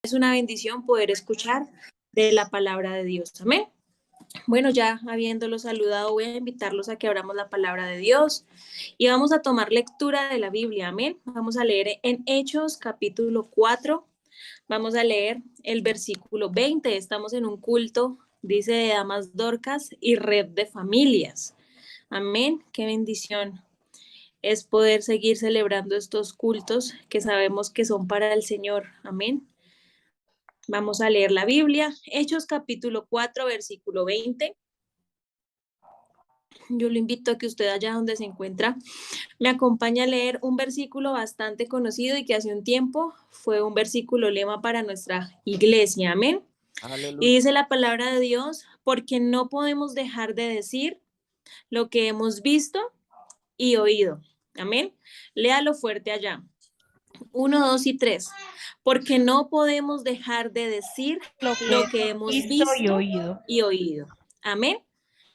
Es una bendición poder escuchar de la palabra de Dios. Amén. Bueno, ya habiéndolos saludado, voy a invitarlos a que abramos la palabra de Dios y vamos a tomar lectura de la Biblia. Amén. Vamos a leer en Hechos capítulo 4. Vamos a leer el versículo 20. Estamos en un culto, dice, de damas Dorcas y red de familias. Amén. Qué bendición es poder seguir celebrando estos cultos que sabemos que son para el Señor. Amén. Vamos a leer la Biblia, Hechos capítulo 4, versículo 20. Yo lo invito a que usted allá donde se encuentra me acompañe a leer un versículo bastante conocido y que hace un tiempo fue un versículo lema para nuestra iglesia. Amén. Y Aleluya. dice la palabra de Dios, porque no podemos dejar de decir lo que hemos visto y oído. Amén. Léalo fuerte allá. 1, 2 y 3. Porque no podemos dejar de decir Lo lo que que hemos hemos visto y visto oído. y oído. Amén.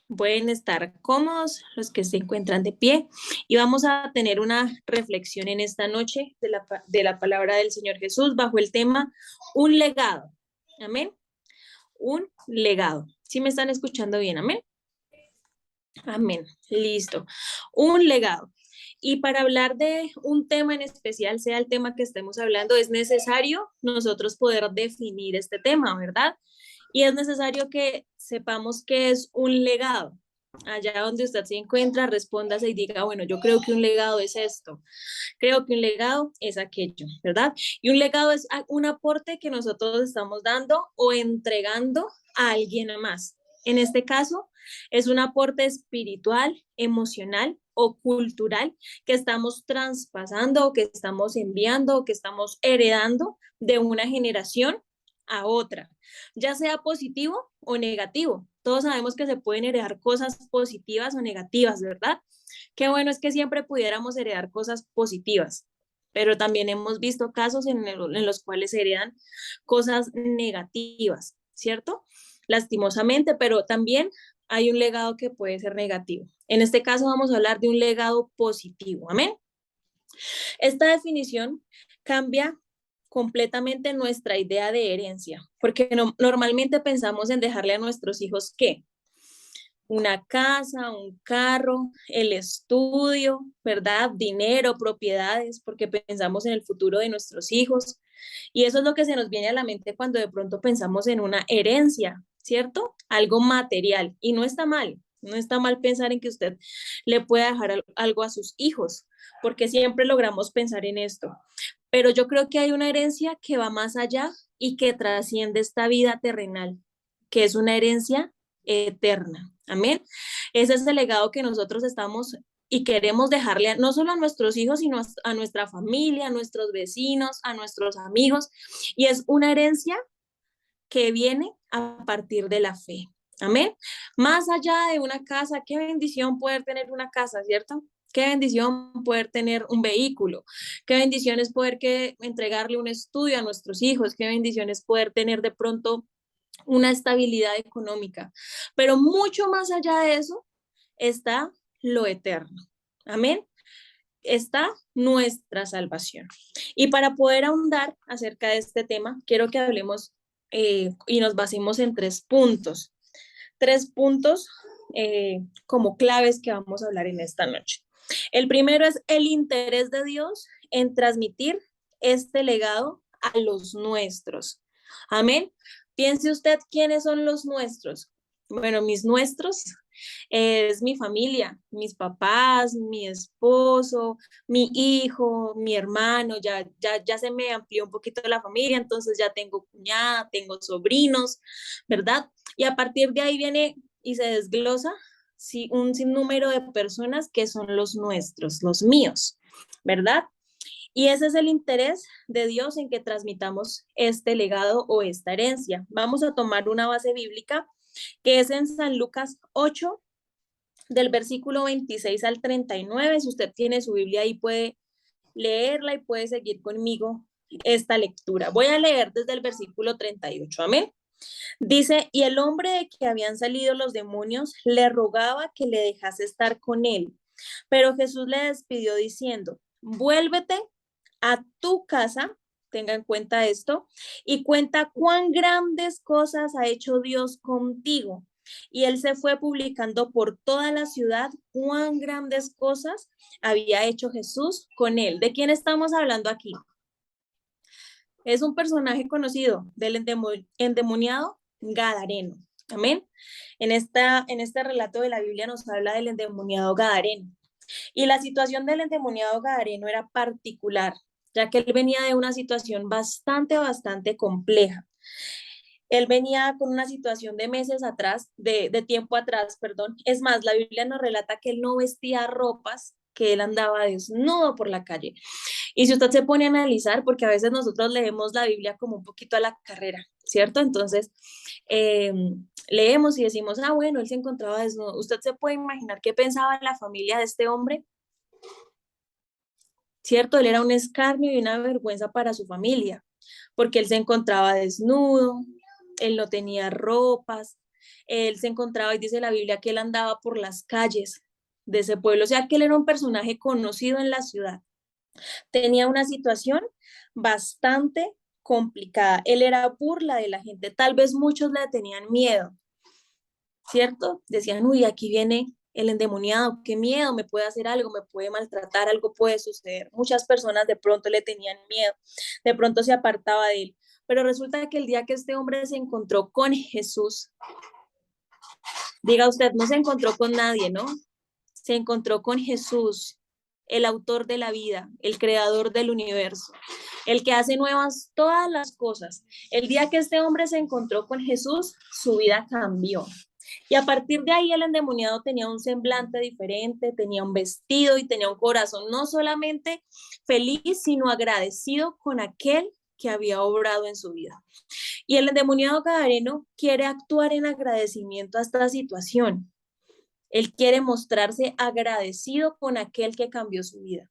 Pueden estar cómodos los que se encuentran de pie y vamos a tener una reflexión en esta noche de la palabra del Señor Jesús bajo el tema un legado. Amén. Un legado. ¿Sí me están escuchando bien? Amén. Amén. Listo. Un legado. Y para hablar de un tema en especial, sea el tema que estemos hablando, es necesario nosotros poder definir este tema, ¿verdad? Y es necesario que sepamos qué es un legado. Allá donde usted se encuentra, respóndase y diga, bueno, yo creo que un legado es esto, creo que un legado es aquello, ¿verdad? Y un legado es un aporte que nosotros estamos dando o entregando a alguien más. En este caso, es un aporte espiritual, emocional o cultural que estamos traspasando o que estamos enviando o que estamos heredando de una generación a otra, ya sea positivo o negativo. Todos sabemos que se pueden heredar cosas positivas o negativas, ¿verdad? Qué bueno es que siempre pudiéramos heredar cosas positivas, pero también hemos visto casos en los cuales se heredan cosas negativas, ¿cierto? Lastimosamente, pero también hay un legado que puede ser negativo. En este caso vamos a hablar de un legado positivo. Amén. Esta definición cambia completamente nuestra idea de herencia, porque normalmente pensamos en dejarle a nuestros hijos ¿qué? Una casa, un carro, el estudio, ¿verdad? Dinero, propiedades, porque pensamos en el futuro de nuestros hijos. Y eso es lo que se nos viene a la mente cuando de pronto pensamos en una herencia, ¿cierto? Algo material. Y no está mal, no está mal pensar en que usted le pueda dejar algo a sus hijos, porque siempre logramos pensar en esto. Pero yo creo que hay una herencia que va más allá y que trasciende esta vida terrenal, que es una herencia eterna. Amén. Ese es el legado que nosotros estamos y queremos dejarle no solo a nuestros hijos, sino a nuestra familia, a nuestros vecinos, a nuestros amigos. Y es una herencia que viene a partir de la fe. Amén. Más allá de una casa, qué bendición poder tener una casa, ¿cierto? Qué bendición poder tener un vehículo. Qué bendición es poder entregarle un estudio a nuestros hijos. Qué bendición es poder tener de pronto una estabilidad económica. Pero mucho más allá de eso está lo eterno. Amén. Está nuestra salvación. Y para poder ahondar acerca de este tema, quiero que hablemos y nos basemos en 3 puntos. 3 puntos como claves que vamos a hablar en esta noche. El primero es el interés de Dios en transmitir este legado a los nuestros. Amén. Piense usted quiénes son los nuestros. Bueno, mis nuestros es mi familia, mis papás, mi esposo, mi hijo, mi hermano, ya se me amplió un poquito la familia, entonces ya tengo cuñada, tengo sobrinos, ¿verdad? Y a partir de ahí viene y se desglosa sí, un sinnúmero de personas que son los nuestros, los míos, ¿verdad? Y ese es el interés de Dios en que transmitamos este legado o esta herencia. Vamos a tomar una base bíblica que es en San Lucas 8, del versículo 26 al 39. Si usted tiene su Biblia ahí puede leerla y puede seguir conmigo esta lectura. Voy a leer desde el versículo 38. Amén. Dice, y el hombre de que habían salido los demonios le rogaba que le dejase estar con él. Pero Jesús le despidió diciendo, vuélvete a tu casa tenga en cuenta esto, y cuenta cuán grandes cosas ha hecho Dios contigo. Y él se fue publicando por toda la ciudad cuán grandes cosas había hecho Jesús con él. ¿De quién estamos hablando aquí? Es un personaje conocido del endemoniado Gadareno. Amén. En este relato de la Biblia nos habla del endemoniado Gadareno. Y la situación del endemoniado Gadareno era particular, ya que él venía de una situación bastante compleja. Él venía con una situación de meses atrás, de tiempo atrás, perdón. Es más, la Biblia nos relata que él no vestía ropas, que él andaba desnudo por la calle. Y si usted se pone a analizar, porque a veces nosotros leemos la Biblia como un poquito a la carrera, ¿cierto? Entonces, eh, leemos y decimos, ah, bueno, él se encontraba desnudo. ¿Usted se puede imaginar qué pensaba la familia de este hombre? ¿Cierto? Él era un escarnio y una vergüenza para su familia, porque él se encontraba desnudo, él no tenía ropas, él se encontraba, y dice la Biblia, que él andaba por las calles de ese pueblo, o sea, que él era un personaje conocido en la ciudad. Tenía una situación bastante complicada, él era burla de la gente, tal vez muchos le tenían miedo, ¿cierto? Decían, uy, aquí viene el endemoniado, qué miedo, me puede hacer algo, me puede maltratar, algo puede suceder. Muchas personas de pronto le tenían miedo, de pronto se apartaba de él. Pero resulta que el día que este hombre se encontró con Jesús, diga usted, no se encontró con nadie, ¿no? Se encontró con Jesús, el autor de la vida, el creador del universo, el que hace nuevas todas las cosas. El día que este hombre se encontró con Jesús, su vida cambió. Y a partir de ahí el endemoniado tenía un semblante diferente, tenía un vestido y tenía un corazón no solamente feliz, sino agradecido con aquel que había obrado en su vida. Y el endemoniado gadareno quiere actuar en agradecimiento a esta situación. Él quiere mostrarse agradecido con aquel que cambió su vida.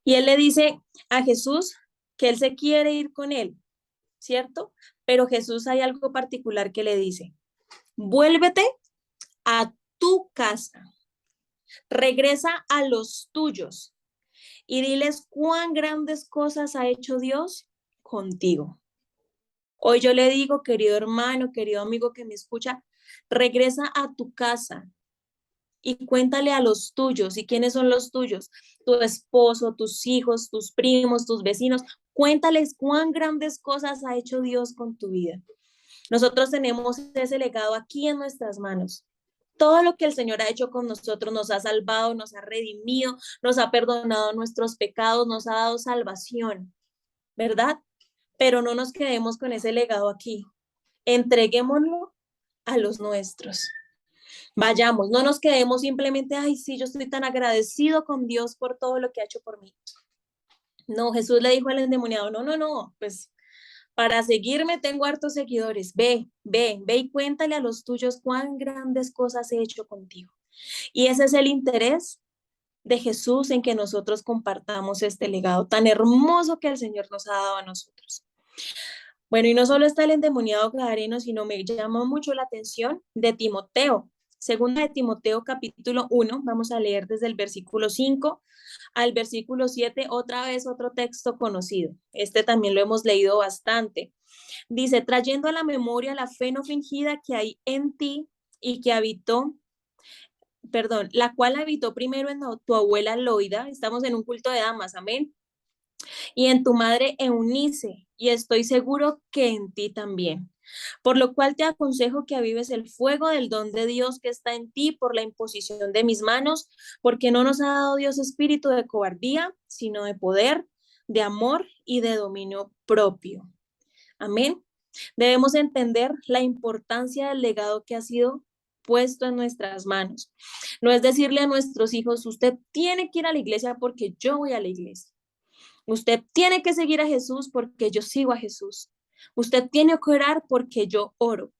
Y él le dice a Jesús que él se quiere ir con él, ¿cierto? Pero Jesús hay algo particular que le dice, vuélvete a tu casa, regresa a los tuyos y diles cuán grandes cosas ha hecho Dios contigo. Hoy yo le digo, querido hermano, querido amigo que me escucha, regresa a tu casa y cuéntale a los tuyos. ¿Y quiénes son los tuyos? Tu esposo, tus hijos, tus primos, tus vecinos. Cuéntales cuán grandes cosas ha hecho Dios con tu vida. Nosotros tenemos ese legado aquí en nuestras manos. Todo lo que el Señor ha hecho con nosotros, nos ha salvado, nos ha redimido, nos ha perdonado nuestros pecados, nos ha dado salvación, ¿verdad? Pero no nos quedemos con ese legado aquí. Entreguémoslo a los nuestros. Vayamos, no nos quedemos simplemente, ay, sí, yo estoy tan agradecido con Dios por todo lo que ha hecho por mí. No, Jesús le dijo al endemoniado, no, pues para seguirme tengo hartos seguidores. Ve y cuéntale a los tuyos cuán grandes cosas he hecho contigo. Y ese es el interés de Jesús en que nosotros compartamos este legado tan hermoso que el Señor nos ha dado a nosotros. Bueno, y no solo está el endemoniado gadareno, sino me llama mucho la atención de Timoteo. Segunda de Timoteo capítulo 1, vamos a leer desde el versículo 5 al versículo 7, otra vez otro texto conocido. Este también lo hemos leído bastante. Dice, trayendo a la memoria la fe no fingida que hay en ti y que habitó, perdón, la cual habitó primero en tu abuela Loida, estamos en un culto de damas, amén, y en tu madre Eunice, y estoy seguro que en ti también. Por lo cual te aconsejo que avives el fuego del don de Dios que está en ti por la imposición de mis manos, porque no nos ha dado Dios espíritu de cobardía, sino de poder, de amor y de dominio propio. Amén. Debemos entender la importancia del legado que ha sido puesto en nuestras manos. No es decirle a nuestros hijos, usted tiene que ir a la iglesia porque yo voy a la iglesia. Usted tiene que seguir a Jesús porque yo sigo a Jesús. Usted tiene que orar porque yo oro.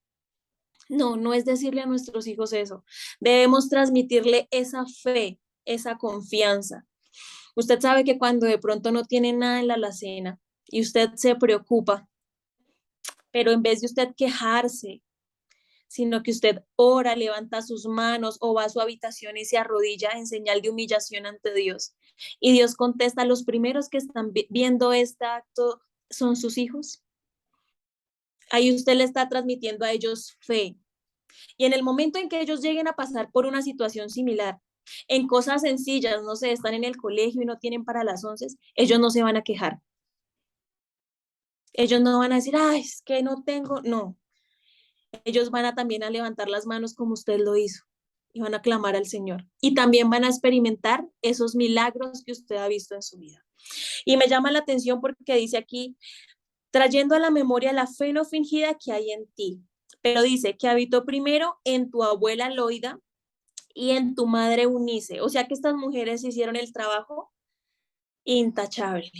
No, no es decirle a nuestros hijos eso. Debemos transmitirle esa fe, esa confianza. Usted sabe que cuando de pronto no tiene nada en la alacena y usted se preocupa, pero en vez de usted quejarse, sino que usted ora, levanta sus manos o va a su habitación y se arrodilla en señal de humillación ante Dios Y Dios contesta, los primeros que están viendo este acto son sus hijos. Ahí usted le está transmitiendo a ellos fe. Y en el momento en que ellos lleguen a pasar por una situación similar, en cosas sencillas, no sé, están en el colegio y no tienen para las 11, ellos no se van a quejar. Ellos no van a decir, ay, es que no tengo, no. Ellos van a también a levantar las manos como usted lo hizo y van a clamar al Señor. Y también van a experimentar esos milagros que usted ha visto en su vida. Y me llama la atención porque dice aquí, trayendo a la memoria la fe no fingida que hay en ti. Pero dice que habitó primero en tu abuela Loida y en tu madre Eunice. O sea que estas mujeres hicieron el trabajo intachable.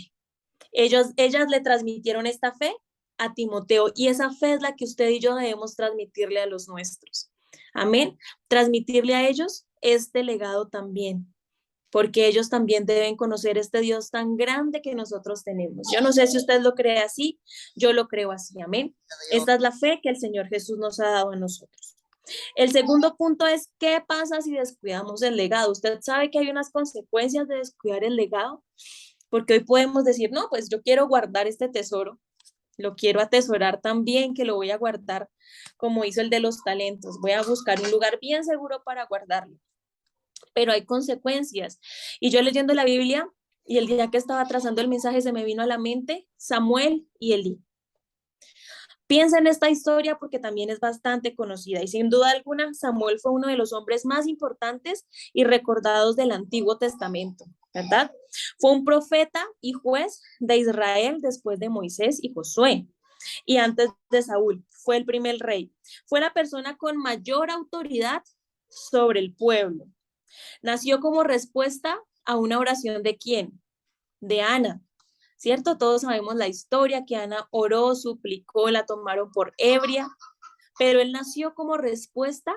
Ellas le transmitieron esta fe a Timoteo y esa fe es la que usted y yo debemos transmitirle a los nuestros. Amén. Transmitirle a ellos este legado también, porque ellos también deben conocer este Dios tan grande que nosotros tenemos. Yo no sé si usted lo cree así, yo lo creo así. Amén. Esta es la fe que el Señor Jesús nos ha dado a nosotros. El segundo punto es, ¿qué pasa si descuidamos el legado? Usted sabe que hay unas consecuencias de descuidar el legado, porque hoy podemos decir, no, pues yo quiero guardar este tesoro, lo quiero atesorar tan bien que lo voy a guardar como hizo el de los talentos. Voy a buscar un lugar bien seguro para guardarlo. Pero hay consecuencias. Y yo leyendo la Biblia y el día que estaba trazando el mensaje se me vino a la mente Samuel y Elí. Piensa en esta historia porque también es bastante conocida y sin duda alguna Samuel fue uno de los hombres más importantes y recordados del Antiguo Testamento, ¿verdad? Fue un profeta y juez de Israel después de Moisés y Josué y antes de Saúl. Fue el primer rey. Fue la persona con mayor autoridad sobre el pueblo. Nació como respuesta a una oración de ¿quién? De Ana, ¿cierto? Todos sabemos la historia, que Ana oró, suplicó, la tomaron por ebria, pero él nació como respuesta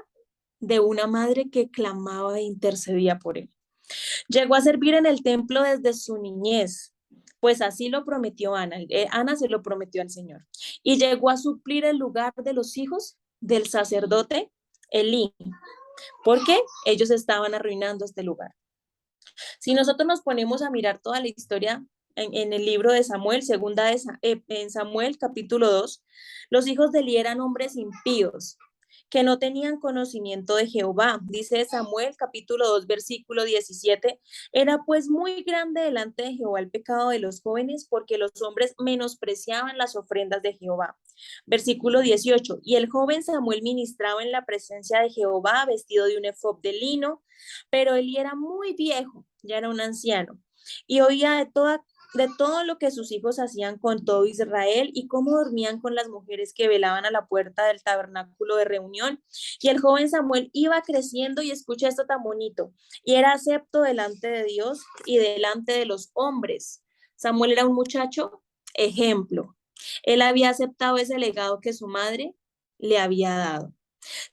de una madre que clamaba e intercedía por él. Llegó a servir en el templo desde su niñez, pues así lo prometió Ana. Ana se lo prometió al Señor. Y llegó a suplir el lugar de los hijos del sacerdote Elí, porque ellos estaban arruinando este lugar. Si nosotros nos ponemos a mirar toda la historia en el libro de Samuel, en Samuel capítulo 2, los hijos de Eli eran hombres impíos que no tenían conocimiento de Jehová. Dice Samuel capítulo 2 versículo 17, era pues muy grande delante de Jehová el pecado de los jóvenes porque los hombres menospreciaban las ofrendas de Jehová. Versículo 18, y el joven Samuel ministraba en la presencia de Jehová vestido de un efod de lino, pero Eli era muy viejo, ya era un anciano, y oía de todo lo que sus hijos hacían con todo Israel y cómo dormían con las mujeres que velaban a la puerta del tabernáculo de reunión. Y el joven Samuel iba creciendo y escucha esto tan bonito, y era acepto delante de Dios y delante de los hombres. Samuel era un muchacho ejemplo. Él había aceptado ese legado que su madre le había dado.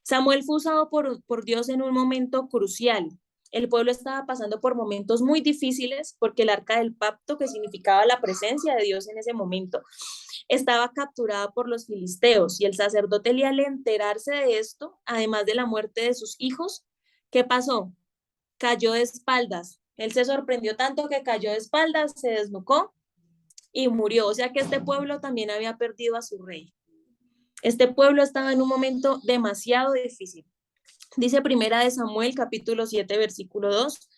Samuel fue usado por Dios en un momento crucial. El pueblo estaba pasando por momentos muy difíciles porque el arca del pacto, que significaba la presencia de Dios en ese momento, estaba capturada por los filisteos y el sacerdote Elí, al enterarse de esto, además de la muerte de sus hijos, ¿qué pasó? Cayó de espaldas. Él se sorprendió tanto que cayó de espaldas, se desnucó y murió. O sea que este pueblo también había perdido a su rey. Este pueblo estaba en un momento demasiado difícil. Dice primera de Samuel, capítulo 7, versículo 2.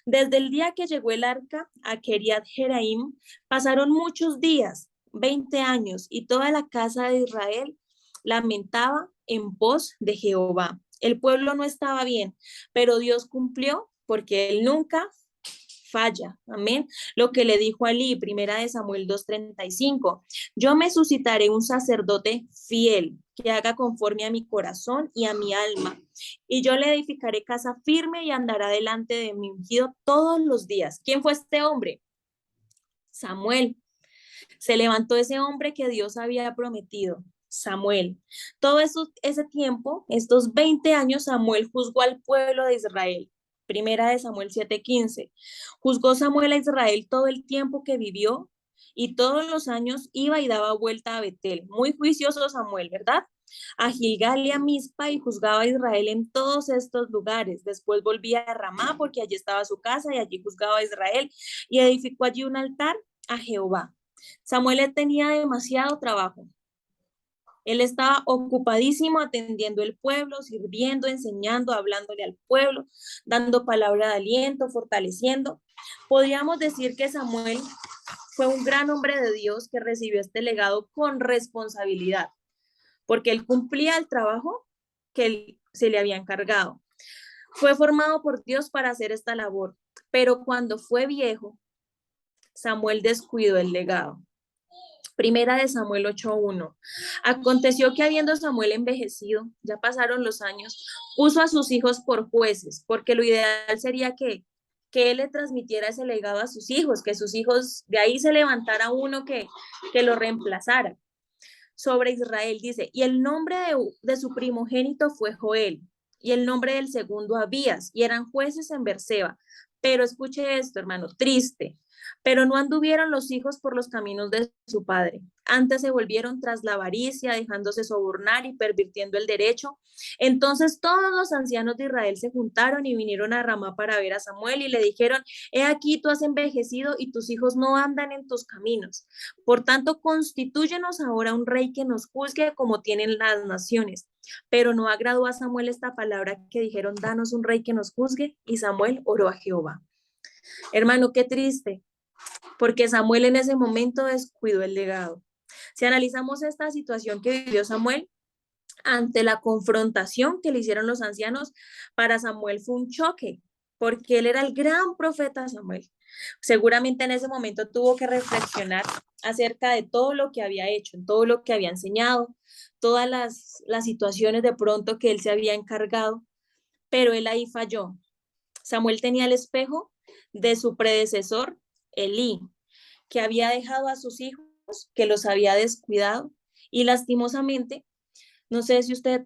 Desde el día que llegó el arca a Kiriat Jeraim, pasaron muchos días, 20 años, y toda la casa de Israel lamentaba en pos de Jehová. El pueblo no estaba bien, pero Dios cumplió porque él nunca falla. Amén. Lo que le dijo a Elí, primera de Samuel 2:35, yo me suscitaré un sacerdote fiel que haga conforme a mi corazón y a mi alma, y yo le edificaré casa firme y andará delante de mi ungido todos los días. ¿Quién fue este hombre? Samuel. Se levantó ese hombre que Dios había prometido. Samuel. Todo ese tiempo, estos 20 años, Samuel juzgó al pueblo de Israel. Primera de Samuel 7:15. Juzgó Samuel a Israel todo el tiempo que vivió y todos los años iba y daba vuelta a Betel. Muy juicioso Samuel, ¿verdad? a Gilgal y a Mizpa, y juzgaba a Israel en todos estos lugares. Después volvía a Ramá, porque allí estaba su casa, y allí juzgaba a Israel, y edificó allí un altar a Jehová. Samuel tenía demasiado trabajo. Él estaba ocupadísimo atendiendo el pueblo, sirviendo, enseñando, hablándole al pueblo, dando palabra de aliento, fortaleciendo. Podríamos decir que Samuel fue un gran hombre de Dios que recibió este legado con responsabilidad, porque él cumplía el trabajo que él se le había encargado. Fue formado por Dios para hacer esta labor, pero cuando fue viejo, Samuel descuidó el legado. Primera de Samuel 8:1. Aconteció que habiendo Samuel envejecido, ya pasaron los años, puso a sus hijos por jueces, porque lo ideal sería que él le transmitiera ese legado a sus hijos, que sus hijos, de ahí se levantara uno que lo reemplazara. Sobre Israel dice, y el nombre de su primogénito fue Joel, y el nombre del segundo Abías, y eran jueces en Berseba. Pero escuche esto, hermano, triste. Pero no anduvieron los hijos por los caminos de su padre. Antes se volvieron tras la avaricia, dejándose sobornar y pervirtiendo el derecho. Entonces todos los ancianos de Israel se juntaron y vinieron a Ramá para ver a Samuel y le dijeron, he aquí tú has envejecido y tus hijos no andan en tus caminos. Por tanto, constitúyenos ahora un rey que nos juzgue como tienen las naciones. Pero no agradó a Samuel esta palabra que dijeron, danos un rey que nos juzgue. Y Samuel oró a Jehová. Hermano, qué triste, porque Samuel en ese momento descuidó el legado. Si analizamos esta situación que vivió Samuel, ante la confrontación que le hicieron los ancianos, para Samuel fue un choque, porque él era el gran profeta Samuel. Seguramente en ese momento tuvo que reflexionar acerca de todo lo que había hecho, todo lo que había enseñado, todas las situaciones de pronto que él se había encargado, pero él ahí falló. Samuel tenía el espejo de su predecesor, Elí, que había dejado a sus hijos, que los había descuidado, y lastimosamente, no sé si usted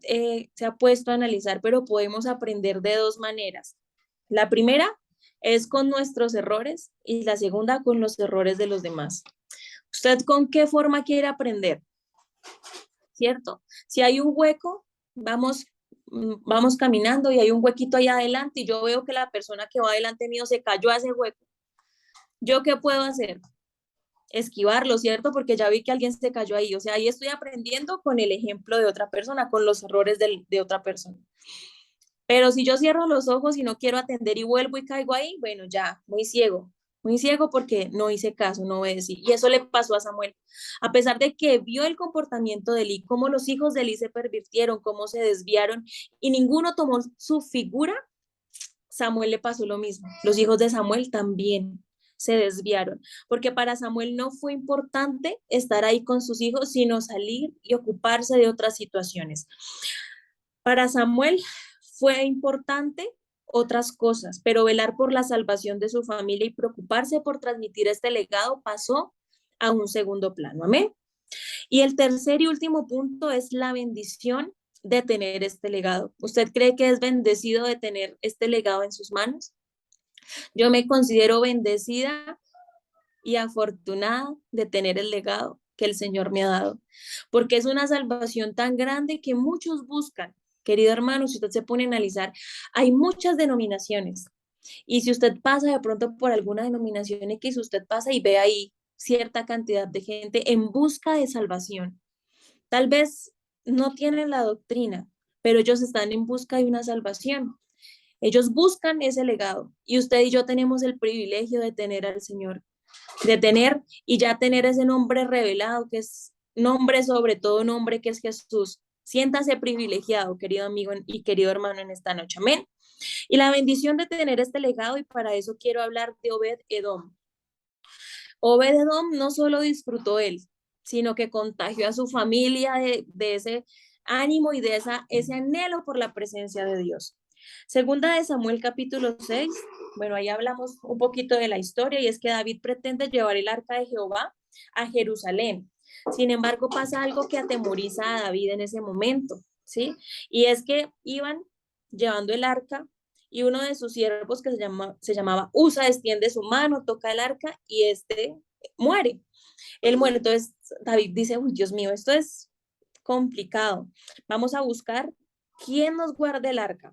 se ha puesto a analizar, pero podemos aprender de dos maneras. La primera es con nuestros errores y la segunda con los errores de los demás. ¿Usted con qué forma quiere aprender? ¿Cierto? Si hay un hueco, vamos caminando y hay un huequito ahí adelante y yo veo que la persona que va adelante mío se cayó a ese hueco. ¿Yo qué puedo hacer? Esquivarlo, ¿cierto? Porque ya vi que alguien se cayó ahí. O sea, ahí estoy aprendiendo con el ejemplo de otra persona, con los errores de otra persona. Pero si yo cierro los ojos y no quiero atender y vuelvo y caigo ahí, bueno, ya, muy ciego porque no hice caso, no obedecí. Y eso le pasó a Samuel. A pesar de que vio el comportamiento de Eli, cómo los hijos de Eli se pervirtieron, cómo se desviaron y ninguno tomó su figura, Samuel le pasó lo mismo. Los hijos de Samuel también se desviaron, porque para Samuel no fue importante estar ahí con sus hijos, sino salir y ocuparse de otras situaciones. Para Samuel fue importante otras cosas, pero velar por la salvación de su familia y preocuparse por transmitir este legado pasó a un segundo plano. Amén. Y el tercer y último punto es la bendición de tener este legado. ¿Usted cree que es bendecido de tener este legado en sus manos? Yo me considero bendecida y afortunada de tener el legado que el Señor me ha dado, porque es una salvación tan grande que muchos buscan. Querido hermano, si usted se pone a analizar, hay muchas denominaciones. Y si usted pasa de pronto por alguna denominación X, usted pasa y ve ahí cierta cantidad de gente en busca de salvación. Tal vez no tienen la doctrina, pero ellos están en busca de una salvación. Ellos buscan ese legado y usted y yo tenemos el privilegio de tener al Señor, de tener y ya tener ese nombre revelado, que es nombre sobre todo nombre, que es Jesús. Siéntase privilegiado, querido amigo y querido hermano, en esta noche. Amén. Y la bendición de tener este legado, y para eso quiero hablar de Obed-Edom. Obed-Edom no solo disfrutó él, sino que contagió a su familia de ese ánimo y de ese anhelo por la presencia de Dios. Segunda de Samuel capítulo 6, bueno, ahí hablamos un poquito de la historia y es que David pretende llevar el arca de Jehová a Jerusalén. Sin embargo, pasa algo que atemoriza a David en ese momento, ¿sí? Y es que iban llevando el arca y uno de sus siervos que se llamaba Usa extiende su mano, toca el arca y este muere. Él muere. Entonces David dice, uy, Dios mío, esto es complicado. Vamos a buscar quién nos guarde el arca.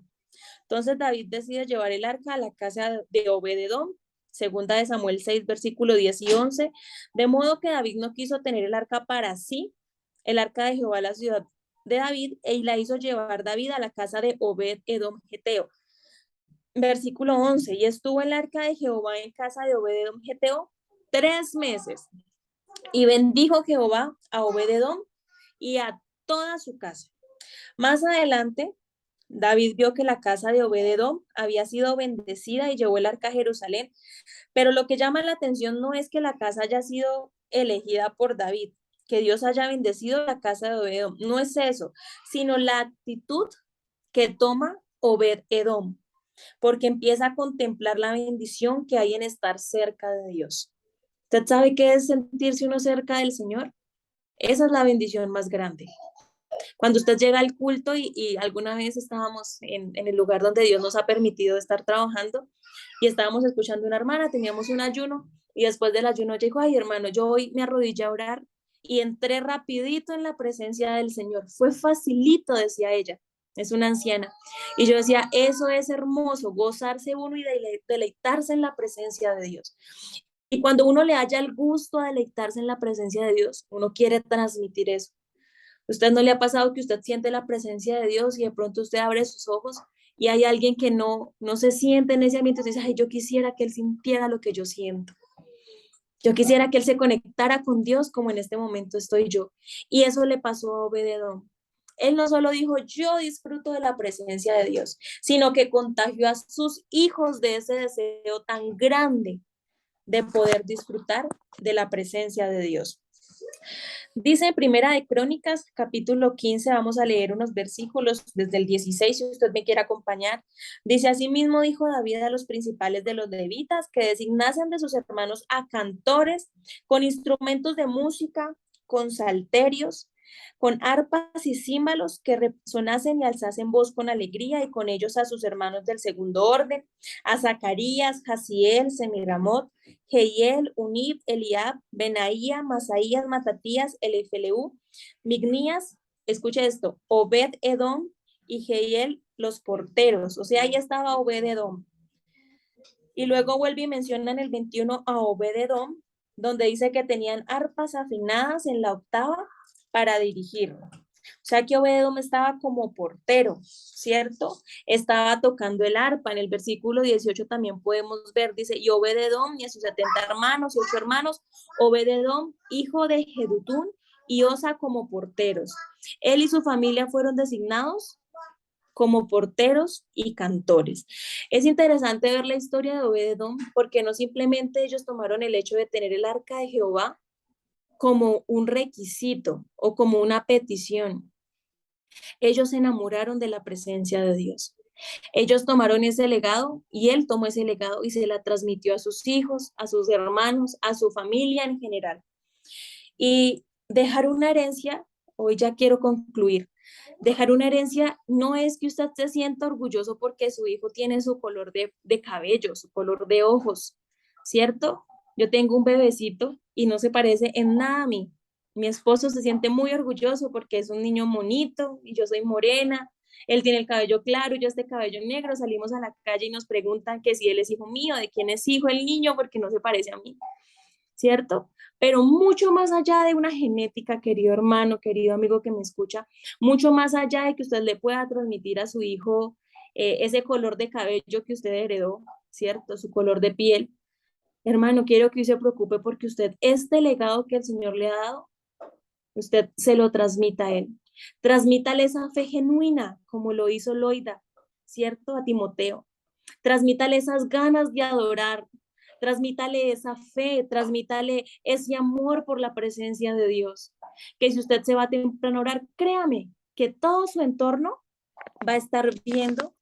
Entonces David decide llevar el arca a la casa de Obed-edom, segunda de Samuel 6, versículo 10 y 11, de modo que David no quiso tener el arca para sí, el arca de Jehová, la ciudad de David, y la hizo llevar David a la casa de Obed-edom geteo. Versículo 11, y estuvo el arca de Jehová en casa de Obed-edom geteo 3 meses, y bendijo Jehová a Obed-edom y a toda su casa. Más adelante, David vio que la casa de Obed-edom había sido bendecida y llevó el arca a Jerusalén, pero lo que llama la atención no es que la casa haya sido elegida por David, que Dios haya bendecido la casa de Obed-edom, no es eso, sino la actitud que toma Obed-edom, porque empieza a contemplar la bendición que hay en estar cerca de Dios. ¿Usted sabe qué es sentirse uno cerca del Señor? Esa es la bendición más grande. Cuando usted llega al culto y alguna vez estábamos en el lugar donde Dios nos ha permitido estar trabajando y estábamos escuchando a una hermana, teníamos un ayuno y después del ayuno dijo, ay hermano, yo hoy me arrodillé a orar y entré rapidito en la presencia del Señor. Fue facilito, decía ella, es una anciana. Y yo decía, eso es hermoso, gozarse uno y deleitarse en la presencia de Dios. Y cuando uno le haya el gusto a deleitarse en la presencia de Dios, uno quiere transmitir eso. ¿Usted no le ha pasado que usted siente la presencia de Dios y de pronto usted abre sus ojos y hay alguien que no se siente en ese ambiente? Usted dice, ay, yo quisiera que él sintiera lo que yo siento. Yo quisiera que él se conectara con Dios como en este momento estoy yo. Y eso le pasó a Obed-edom. Él no solo dijo, yo disfruto de la presencia de Dios, sino que contagió a sus hijos de ese deseo tan grande de poder disfrutar de la presencia de Dios. Dice Primera de Crónicas, capítulo 15, vamos a leer unos versículos desde el 16, si usted me quiere acompañar. Dice, asimismo dijo David a los principales de los levitas que designasen de sus hermanos a cantores con instrumentos de música, con salterios, con arpas y címbalos que resonasen y alzasen voz con alegría, y con ellos a sus hermanos del segundo orden, a Zacarías, Jaziel, Semiramot, Jehiel, Unib, Eliab, Benaía, Masaías, Matatías, Elifeleú, Mignías, escuche esto, Obed-edom y Jehiel, los porteros. O sea, ahí estaba Obed-edom. Y luego vuelve y menciona en el 21 a Obed-edom, donde dice que tenían arpas afinadas en la octava para dirigirlo. O sea que Obed-edom estaba como portero, ¿cierto? Estaba tocando el arpa. En el versículo 18 también podemos ver, dice, y Obed-edom y a sus 70 hermanos y 8 hermanos, Obed-edom, hijo de Jedutún, y Osa como porteros. Él y su familia fueron designados como porteros y cantores. Es interesante ver la historia de Obed-edom porque no simplemente ellos tomaron el hecho de tener el arca de Jehová como un requisito o como una petición. Ellos se enamoraron de la presencia de Dios. Ellos tomaron ese legado y él tomó ese legado y se la transmitió a sus hijos, a sus hermanos, a su familia en general. Y dejar una herencia, hoy ya quiero concluir, dejar una herencia no es que usted se sienta orgulloso porque su hijo tiene su color de cabello, su color de ojos, ¿cierto? Yo tengo un bebecito y no se parece en nada a mí. Mi esposo se siente muy orgulloso porque es un niño bonito y yo soy morena. Él tiene el cabello claro y yo este cabello negro. Salimos a la calle y nos preguntan que si él es hijo mío, de quién es hijo el niño, porque no se parece a mí, ¿cierto? Pero mucho más allá de una genética, querido hermano, querido amigo que me escucha, mucho más allá de que usted le pueda transmitir a su hijo ese color de cabello que usted heredó, ¿cierto? Su color de piel. Hermano, quiero que se preocupe porque usted, este legado que el Señor le ha dado, usted se lo transmita a él. Transmítale esa fe genuina, como lo hizo Loida, ¿cierto? A Timoteo. Transmítale esas ganas de adorar, transmítale esa fe, transmítale ese amor por la presencia de Dios. Que si usted se va temprano a orar, créame que todo su entorno va a estar viendo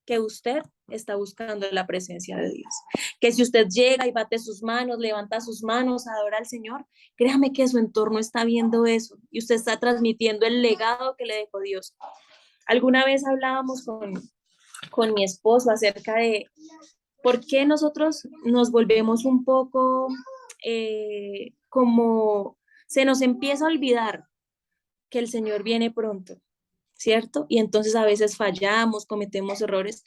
que usted está buscando la presencia de Dios. Que si usted llega y bate sus manos, levanta sus manos, adora al Señor, créame que su entorno está viendo eso y usted está transmitiendo el legado que le dejó Dios. Alguna vez hablábamos con mi esposo acerca de por qué nosotros nos volvemos un poco como se nos empieza a olvidar que el Señor viene pronto, ¿cierto? Y entonces a veces fallamos, cometemos errores.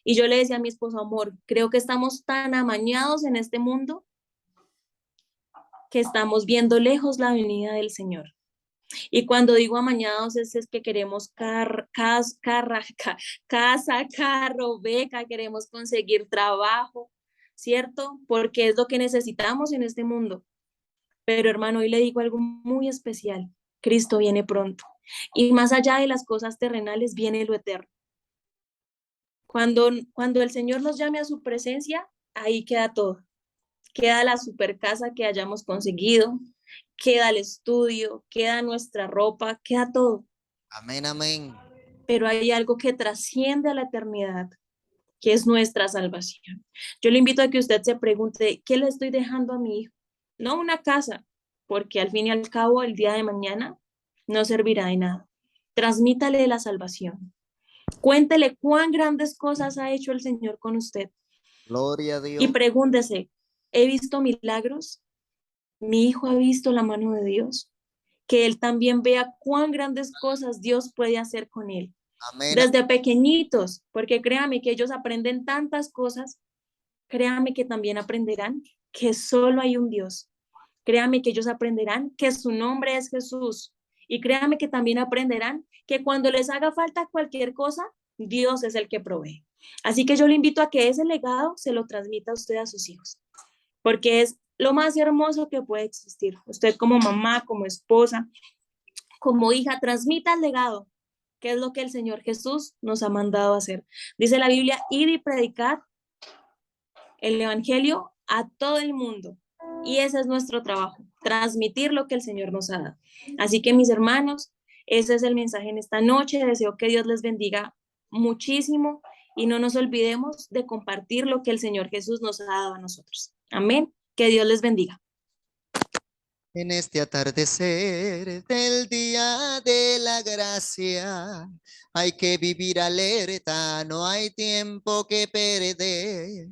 Y yo le decía a mi esposo, amor, creo que estamos tan amañados en este mundo que estamos viendo lejos la venida del Señor. Y cuando digo amañados es que queremos casa, carro, beca, queremos conseguir trabajo, ¿cierto? Porque es lo que necesitamos en este mundo. Pero hermano, hoy le digo algo muy especial. Cristo viene pronto. Y más allá de las cosas terrenales viene lo eterno. Cuando el Señor nos llame a su presencia, ahí queda todo. Queda la super casa que hayamos conseguido, queda el estudio, queda nuestra ropa, queda todo. Amén, amén. Pero hay algo que trasciende a la eternidad, que es nuestra salvación. Yo le invito a que usted se pregunte, ¿qué le estoy dejando a mi hijo? No una casa, porque al fin y al cabo el día de mañana no servirá de nada. Transmítale la salvación. Cuéntele cuán grandes cosas ha hecho el Señor con usted. Gloria a Y Dios. pregúntese, ¿he visto milagros? ¿Mi hijo ha visto la mano de Dios? Que él también vea cuán grandes cosas Dios puede hacer con él. Amén. Desde pequeñitos, porque créame que ellos aprenden tantas cosas, créame que también aprenderán que solo hay un Dios. Créame que ellos aprenderán que su nombre es Jesús. Y créame que también aprenderán que cuando les haga falta cualquier cosa, Dios es el que provee. Así que yo le invito a que ese legado se lo transmita a usted a sus hijos, porque es lo más hermoso que puede existir. Usted como mamá, como esposa, como hija, transmita el legado, que es lo que el Señor Jesús nos ha mandado a hacer. Dice la Biblia, id y predicad el Evangelio a todo el mundo. Y ese es nuestro trabajo, transmitir lo que el Señor nos ha dado. Así que mis hermanos, ese es el mensaje en esta noche. Deseo que Dios les bendiga muchísimo y no nos olvidemos de compartir lo que el Señor Jesús nos ha dado a nosotros. Amén. Que Dios les bendiga. En este atardecer del día de la gracia, hay que vivir alerta, no hay tiempo que perder.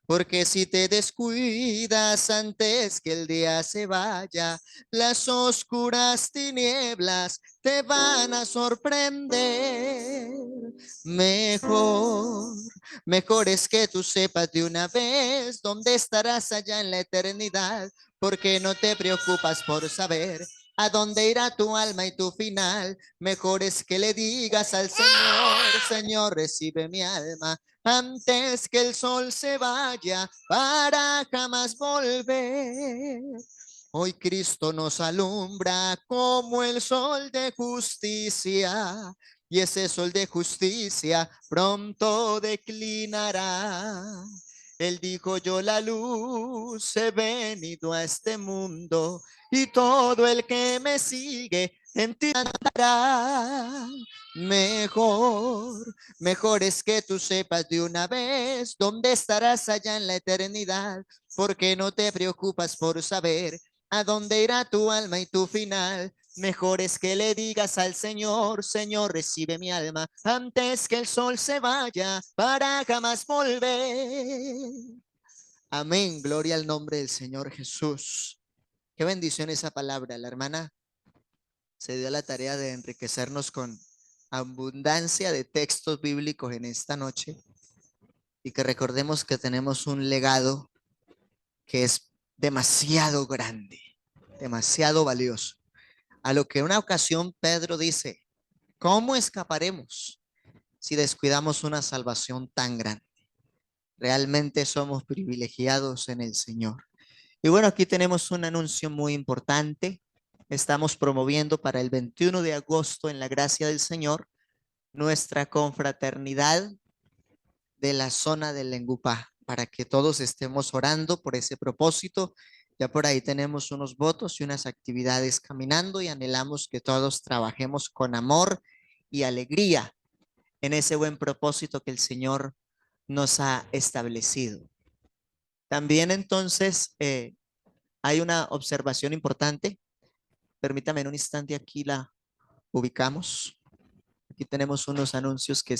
Porque si te descuidas antes que el día se vaya, las oscuras tinieblas te van a sorprender. Mejor, mejor es que tú sepas de una vez dónde estarás allá en la eternidad, porque no te preocupas por saber a dónde irá tu alma y tu final. Mejor es que le digas al Señor, Señor, recibe mi alma antes que el sol se vaya para jamás volver. Hoy Cristo nos alumbra como el sol de justicia, y ese sol de justicia pronto declinará. Él dijo, yo la luz he venido a este mundo, y todo el que me sigue en ti andará. Mejor, mejor es que tú sepas de una vez dónde estarás allá en la eternidad, porque no te preocupas por saber a dónde irá tu alma y tu final. Mejor es que le digas al Señor, Señor, recibe mi alma antes que el sol se vaya para jamás volver. Amén, gloria al nombre del Señor Jesús. Qué bendición esa palabra. La hermana se dio la tarea de enriquecernos con abundancia de textos bíblicos en esta noche, y que recordemos que tenemos un legado que es demasiado grande, demasiado valioso. A lo que en una ocasión Pedro dice, ¿cómo escaparemos si descuidamos una salvación tan grande? Realmente somos privilegiados en el Señor. Y bueno, aquí tenemos un anuncio muy importante. Estamos promoviendo para el 21 de agosto, en la gracia del Señor, nuestra confraternidad de la zona del Lengupá, para que todos estemos orando por ese propósito. Ya por ahí tenemos unos votos y unas actividades caminando, y anhelamos que todos trabajemos con amor y alegría en ese buen propósito que el Señor nos ha establecido. También entonces hay una observación importante. Permítame en un instante, aquí la ubicamos. Aquí tenemos unos anuncios que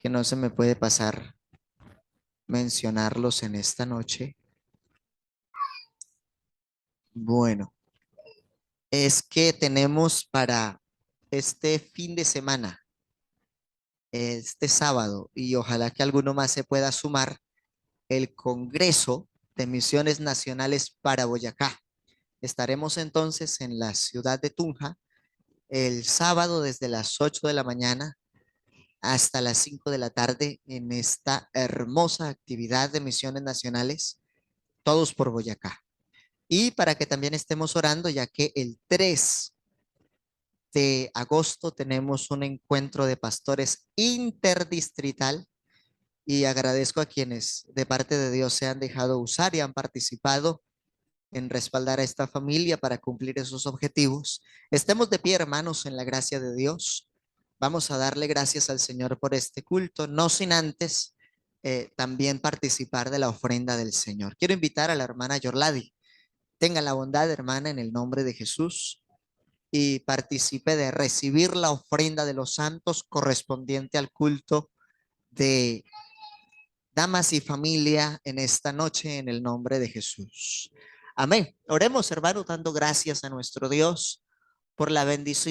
no se me puede pasar mencionarlos en esta noche. Bueno, es que tenemos para este fin de semana, este sábado, y ojalá que alguno más se pueda sumar, el Congreso de Misiones Nacionales para Boyacá. Estaremos entonces en la ciudad de Tunja el sábado desde las 8 de la mañana hasta las 5 de la tarde en esta hermosa actividad de misiones nacionales, todos por Boyacá. Y para que también estemos orando, ya que el 3 de agosto tenemos un encuentro de pastores interdistrital y agradezco a quienes de parte de Dios se han dejado usar y han participado en respaldar a esta familia para cumplir esos objetivos. Estemos de pie, hermanos, en la gracia de Dios. Vamos a darle gracias al Señor por este culto, no sin antes también participar de la ofrenda del Señor. Quiero invitar a la hermana Yorladi. Tenga la bondad, hermana, en el nombre de Jesús y participe de recibir la ofrenda de los santos correspondiente al culto de damas y familia en esta noche en el nombre de Jesús. Amén. Oremos, hermano, dando gracias a nuestro Dios por la bendición